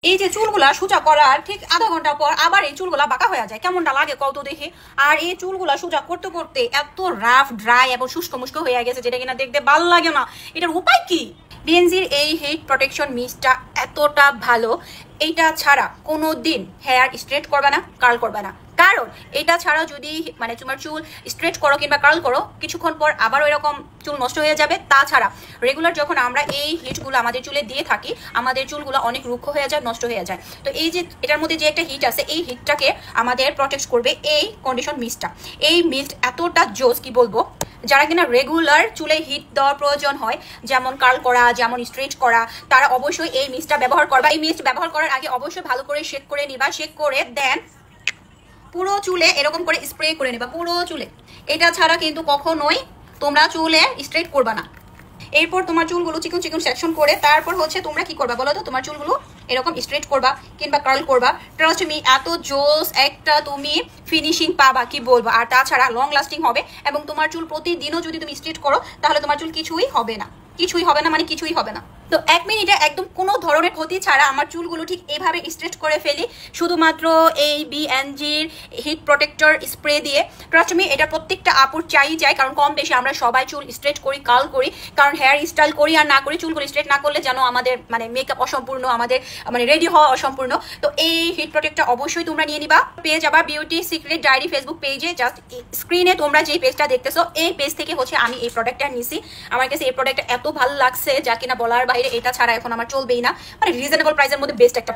এই যে চুলগুলা সোজা করার ঠিক আধা ঘন্টা পর আবার এই চুলগুলা বাঁকা হয়ে যায়, কেমনটা লাগে কত দেখে। আর এই চুলগুলা সোজা করতে করতে এত রাফ ড্রাই এবং শুষ্ক মুষ্ক হয়ে গেছে যেটা কিনা দেখতে ভালো লাগে না। এটার উপায় কি? বিএনজির এই হিট প্রোটেকশন মিস্টটা এতটা ভালো, এইটা ছাড়া কোনো দিন হেয়ার স্ট্রেট করবে না, কার্ল করবে না। কারণ এটা ছাড়া যদি মানে তোমার চুল স্ট্রেট করো কিংবা কার্ল করো, কিছুক্ষণ পর আবার এরকম চুল নষ্ট হয়ে যাবে। তাছাড়া রেগুলার যখন আমরা এই হিটগুলো আমাদের চুলে দিয়ে থাকি, আমাদের চুলগুলো অনেক রুক্ষ হয়ে যায়, নষ্ট হয়ে যায়। তো এই যে এটার মধ্যে যে একটা হিট আছে, এই হিটটাকে আমাদের প্রোটেক্ট করবে এই কন্ডিশন মিস্টটা। এই মিস্ট এতটা জোস কি বলবো, যারা কিনা রেগুলার চুলে হিট দেওয়ার প্রয়োজন হয়, যেমন কার্ল করা, যেমন স্ট্রেচ করা, তারা অবশ্যই এই মিস্টটা ব্যবহার করবা। এই মিস্ট ব্যবহার করার আগে অবশ্যই ভালো করে শেক করে নিবা। শেক করে দেন পুরো চুলে এরকম করে স্প্রে করে নিবা, পুরো চুলে। এটা ছাড়া কিন্তু কখনোই তোমরা চুলে স্ট্রেট করবা না। এরপর তোমার চুলগুলো চিকন চিকন সেকশন করে তারপর হচ্ছে তোমরা কি করবা বলো তো, তোমার চুলগুলো এরকম স্ট্রেট করবা কিংবা কার্ল করবা। ট্রাস্ট মি, এত জোস একটা তুমি ফিনিশিং পাবা কি বলবো। আর তাছাড়া লং লাস্টিং হবে, এবং তোমার চুল প্রতিদিনও যদি তুমি স্ট্রেট করো তাহলে তোমার চুল কিছুই হবে না, কিছুই হবে না, মানে কিছুই হবে না। তো 1 মিনিটে একদম কোনো ধরনের ক্ষতি ছাড়া আমার চুলগুলো ঠিক এইভাবে স্ট্রেট করে ফেলি, শুধুমাত্র এই বিএনজির হিট প্রোটেক্টর স্প্রে দিয়ে। ট্রাস্ট মি, এটা প্রত্যেকটা আপুর চাই, কারণ কম বেশি আমরা সবাই চুল স্ট্রেট করি, কার্ল করি। কারণ হেয়ার স্টাইল করি আর না করি, চুলগুলো স্ট্রেট না করলে যেন আমাদের মানে মেকআপ অসম্পূর্ণ, আমাদের মানে রেডি হওয়া অসম্পূর্ণ। তো এই হিট প্রোটেক্টর অবশ্যই তোমরা নিয়ে নিবা। পেয়ে যাবা বিউটি সিক্রেট ডায়েরি ফেসবুক পেজে। জাস্ট স্ক্রিনে তোমরা যে পেজটা দেখতেছো, এই পেজ থেকে হচ্ছে আমি এই প্রোডাক্টটা নিছি। আমার কাছে এই প্রোডাক্টটা এত ভালো লাগছে যা কিনা বলার বাইরে। এটা ছাড়া এখন আমার চলবেই না, মানে রিজনেবল প্রাইসের মধ্যে বেস্ট একটা